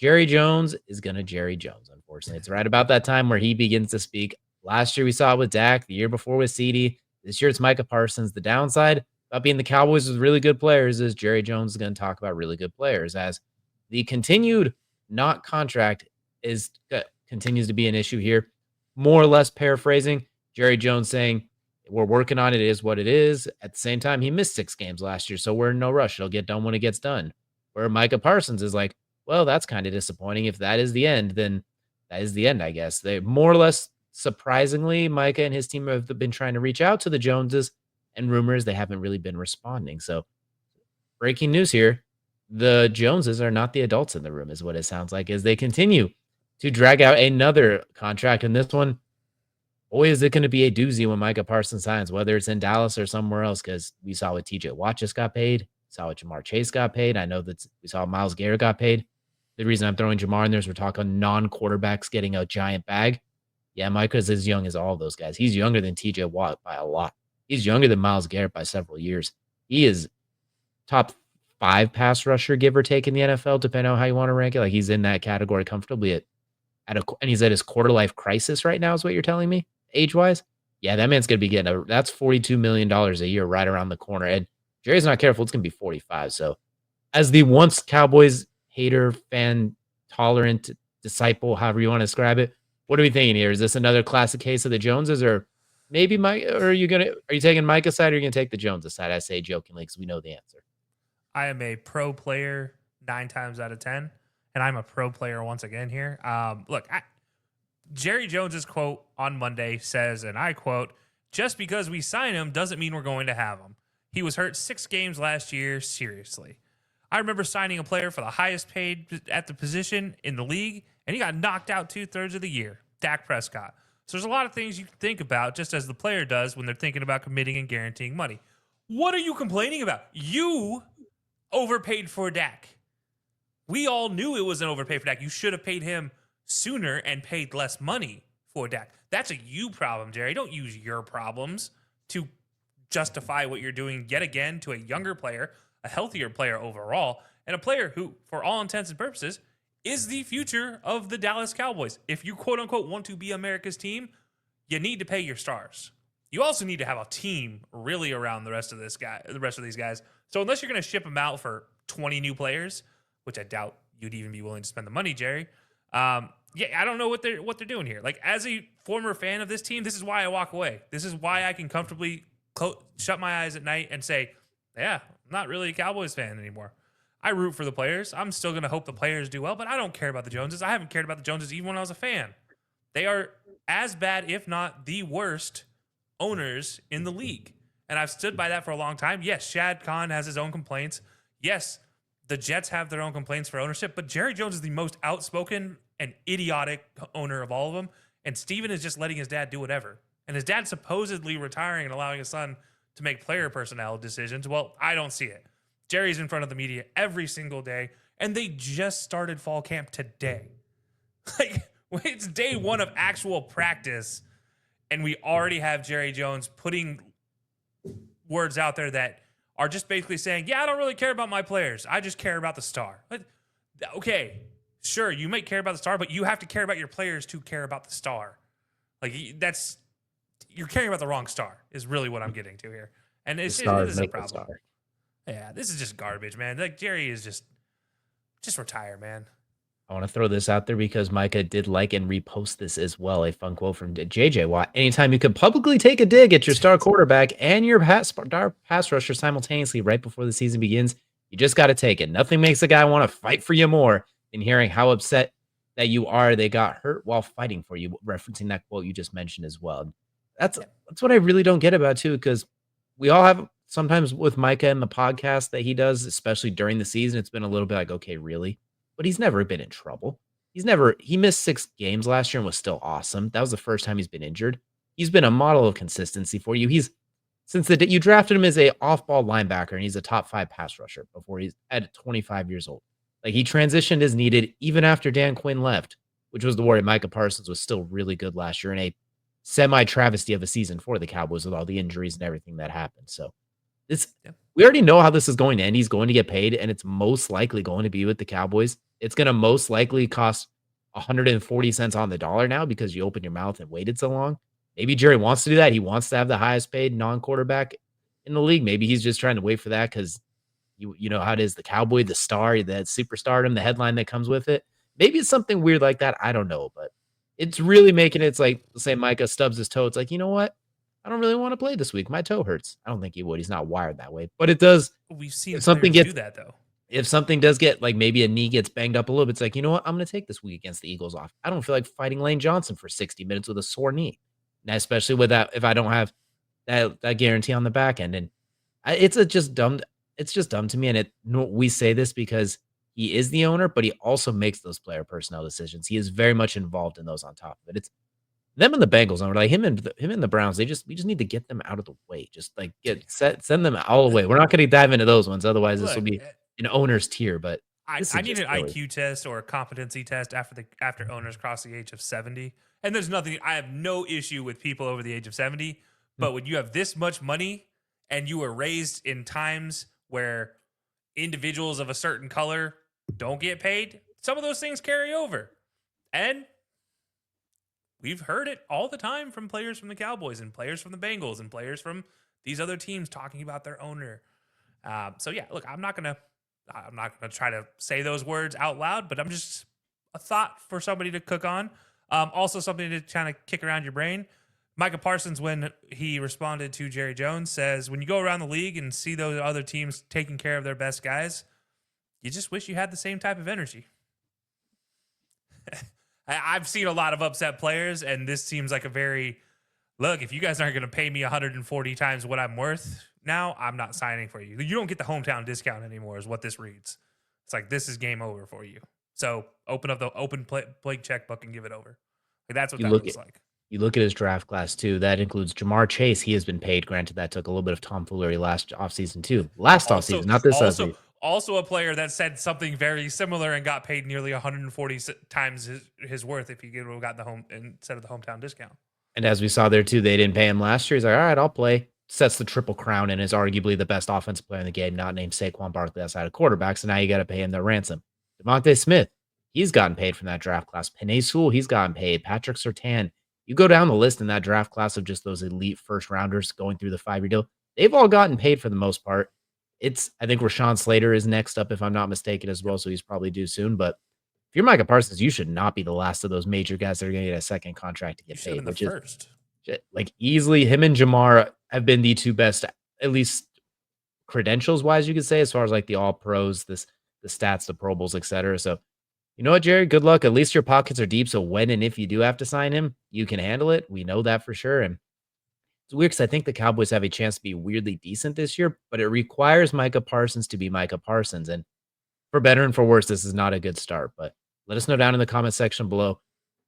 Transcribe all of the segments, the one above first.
Jerry Jones is going to Jerry Jones, unfortunately. It's right about that time where he begins to speak. Last year we saw it with Dak. The year before with CD. This year it's Micah Parsons. The downside about being the Cowboys with really good players is Jerry Jones is going to talk about really good players, as the continued not contract continues to be an issue here. More or less paraphrasing, Jerry Jones saying, we're working on it. It is what it is. At the same time, he missed 6 games last year, so we're in no rush. It'll get done when it gets done. Where Micah Parsons is like, well, that's kind of disappointing. If that is the end, then that is the end, I guess. They more or less, surprisingly, Micah and his team have been trying to reach out to the Joneses, and rumors they haven't really been responding. So, breaking news here, the Joneses are not the adults in the room, is what it sounds like, as they continue to drag out another contract. And this one, boy, is it going to be a doozy when Micah Parsons signs, whether it's in Dallas or somewhere else, because we saw what TJ Watt just got paid. Saw what Jamar Chase got paid. I know that we saw Myles Garrett got paid. The reason I'm throwing Jamar in there is we're talking non-quarterbacks getting a giant bag. Yeah, Micah's as young as all those guys. He's younger than TJ Watt by a lot. He's younger than Myles Garrett by several years. He is top 5 pass rusher, give or take, in the NFL, depending on how you want to rank it. Like, he's in that category comfortably and he's at his quarter life crisis right now, is what you're telling me, age-wise? Yeah, that man's going to be getting that's $42 million a year right around the corner. And Jerry's not careful, it's going to be 45. So as the once Cowboys hater, fan, tolerant disciple, however you want to describe it, what are we thinking here? Is this another classic case of the Joneses, or maybe Mike? Or are you taking Micah's side, or are you going to take the Joneses side? I say jokingly because we know the answer. I am a pro player 9 times out of 10, and I'm a pro player once again here. Look, Jerry Jones's quote on Monday says, and I quote, "Just because we sign him doesn't mean we're going to have him. He was hurt 6 games last year. Seriously. I remember signing a player for the highest paid at the position in the league, and he got knocked out 2/3 of the year, Dak Prescott. So there's a lot of things you can think about, just as the player does when they're thinking about committing and guaranteeing money. What are you complaining about? You overpaid for Dak. We all knew it was an overpay for Dak. You should have paid him sooner and paid less money for Dak. That's a you problem, Jerry. Don't use your problems to justify what you're doing yet again to a younger player, a healthier player overall, and a player who, for all intents and purposes, is the future of the Dallas Cowboys. If you, quote unquote, want to be America's team, you need to pay your stars. You also need to have a team really around the rest of these guys. So unless you're going to ship them out for 20 new players, which I doubt you'd even be willing to spend the money, Jerry. I don't know what they're doing here. Like, as a former fan of this team, this is why I walk away. This is why I can comfortably shut my eyes at night and say, yeah, I'm not really a Cowboys fan anymore. I root for the players. I'm still going to hope the players do well, but I don't care about the Joneses. I haven't cared about the Joneses even when I was a fan. They are as bad, if not the worst, owners in the league. And I've stood by that for a long time. Yes, Shad Khan has his own complaints. Yes, the Jets have their own complaints for ownership, but Jerry Jones is the most outspoken and idiotic owner of all of them. And Steven is just letting his dad do whatever. And his dad supposedly retiring and allowing his son to make player personnel decisions. Well, I don't see it. Jerry's in front of the media every single day, and they just started fall camp today. Like, it's day 1 of actual practice, and we already have Jerry Jones putting words out there that are just basically saying, yeah, I don't really care about my players. I just care about the star. But, okay, sure, you might care about the star, but you have to care about your players to care about the star. Like, you're caring about the wrong star is really what I'm getting to here. And it is a problem. Yeah, this is just garbage, man. Like, Jerry is just retire, man. I want to throw this out there because Micah did like and repost this as well. A fun quote from JJ Watt. Anytime you could publicly take a dig at your star quarterback and your star pass rusher simultaneously right before the season begins, you just got to take it. Nothing makes a guy want to fight for you more than hearing how upset that you are they got hurt while fighting for you, referencing that quote you just mentioned as well. That's what I really don't get about, too, because we all have sometimes with Micah and the podcast that he does, especially during the season, it's been a little bit like, okay, really? But he's never been in trouble. He missed 6 games last year and was still awesome. That was the first time he's been injured. He's been a model of consistency for you. Since the day you drafted him as a off-ball linebacker, and he's a top 5 pass rusher before he's at 25 years old. Like, he transitioned as needed even after Dan Quinn left, which was the worry. Micah Parsons was still really good last year in a semi-travesty of a season for the Cowboys with all the injuries and everything that happened. So we already know how this is going to end. He's going to get paid, and it's most likely going to be with the Cowboys. It's going to most likely cost 140 cents on the dollar now because you opened your mouth and waited so long. Maybe Jerry wants to do that. He wants to have the highest paid non-quarterback in the league. Maybe he's just trying to wait for that because you know how it is, the cowboy, the star, that superstardom, the headline that comes with it. Maybe it's something weird like that. I don't know, but it's really making it's like, say Micah stubs his toe. It's like, you know what? I don't really want to play this week. My toe hurts. I don't think he would. He's not wired that way. But it does. We've seen If something players gets do that though. if something does get like maybe a knee gets banged up a little bit, it's like, you know what? I'm going to take this week against the Eagles off. I don't feel like fighting Lane Johnson for 60 minutes with a sore knee. Now, especially with that, if I don't have that guarantee on the back end. And just dumb. It's just dumb to me. And we say this because he is the owner, but he also makes those player personnel decisions. He is very much involved in those on top of it. It's them and the Bengals. I'm like him and the Browns. We just need to get them out of the way. Just like send them all away. We're not going to dive into those ones. Otherwise, this will be an owner's tier. But I need an IQ test or a competency test after owners cross the age of 70. And there's nothing. I have no issue with people over the age of 70. But when you have this much money and you were raised in times where individuals of a certain color don't get paid, some of those things carry over. And we've heard it all the time from players from the Cowboys and players from the Bengals and players from these other teams talking about their owner. So yeah, look, I'm not gonna try to say those words out loud, but I'm just a thought for somebody to cook on. Also something to kind of kick around your brain. Micah Parsons, when he responded to Jerry Jones, says, when you go around the league and see those other teams taking care of their best guys, you just wish you had the same type of energy. I've seen a lot of upset players, and this seems like a very, look, if you guys aren't going to pay me 140 times what I'm worth now, I'm not signing for you. You don't get the hometown discount anymore is what this reads. It's like, this is game over for you. So open up the blank checkbook and give it over. Like, that's what that looks like. You look at his draft class, too. That includes Jamar Chase. He has been paid. Granted, that took a little bit of tomfoolery last offseason, too. Offseason, not this offseason. Also a player that said something very similar and got paid nearly 140 times his worth if he would have gotten the home instead of the hometown discount. And as we saw there, too, they didn't pay him last year. He's like, all right, I'll play. Sets the triple crown and is arguably the best offensive player in the game, not named Saquon Barkley outside of quarterback. So now you got to pay him the ransom. Devontae Smith, he's gotten paid from that draft class. Penei Sewell, he's gotten paid. Patrick Surtain. You go down the list in that draft class of just those elite first rounders going through the 5-year deal. They've all gotten paid for the most part. I think Rashawn Slater is next up, if I'm not mistaken, as well. So he's probably due soon. But if you're Micah Parsons, you should not be the last of those major guys that are going to get a second contract to get paid. Which is like easily him and Jamar have been the two best, at least credentials wise, you could say, as far as like the all pros, the stats, the Pro Bowls, etc. So you know what, Jerry? Good luck. At least your pockets are deep. So when and if you do have to sign him, you can handle it. We know that for sure. And it's weird because I think the Cowboys have a chance to be weirdly decent this year, but it requires Micah Parsons to be Micah Parsons. And for better and for worse, this is not a good start. But let us know down in the comment section below.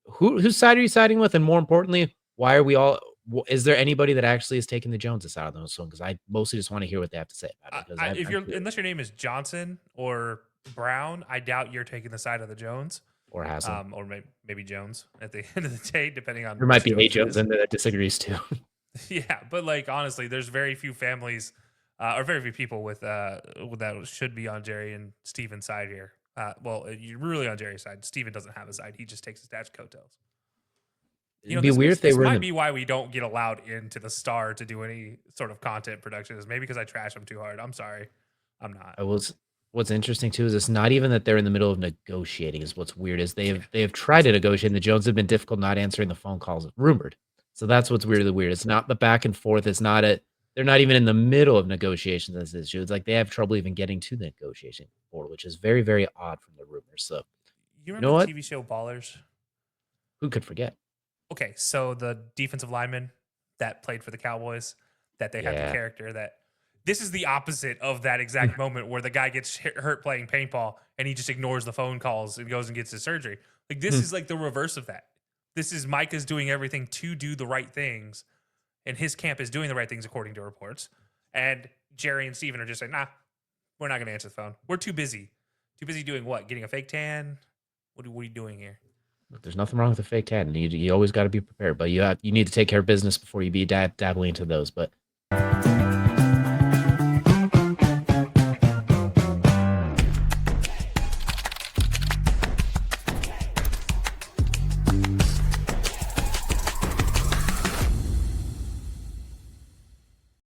Whose side are you siding with? And more importantly, why are we all... Is there anybody that actually is taking the Joneses out of those one? Because I mostly just want to hear what they have to say about it. Unless your name is Johnson or Brown, I doubt you're taking the side of the Jones or Hassel, or maybe Jones at the end of the day, depending on. There might be a Jones in there that disagrees too. Yeah, but like honestly, there's very few families or very few people with that should be on Jerry and Steven's side here. Well, you're really on Jerry's side. Steven doesn't have a side; he just takes his dad's coattails. It'd be weird if they were. This might be why we don't get allowed into the Star to do any sort of content production. Is maybe because I trash them too hard. I'm sorry, I'm not. What's interesting too is it's not even that they're in the middle of negotiating. Is what's weird is they have tried to negotiate. And the Jones have been difficult not answering the phone calls rumored. So that's what's weirdly weird. It's not the back and forth. It's not they're not even in the middle of negotiations as this issue. It's like they have trouble even getting to the negotiation board, which is very, very odd from the rumors. So you remember the TV show Ballers? Who could forget? Okay, so the defensive lineman that played for the Cowboys, that they have the character that this is the opposite of that exact moment where the guy gets hurt playing paintball and he just ignores the phone calls and goes and gets his surgery. Like this is like the reverse of that. This is Micah's doing everything to do the right things, and his camp is doing the right things according to reports. And Jerry and Steven are just like, nah, we're not going to answer the phone. We're too busy. Too busy doing what? Getting a fake tan? What are you doing here? There's nothing wrong with a fake tan. You always got to be prepared, but you need to take care of business before you be dabbling into those. But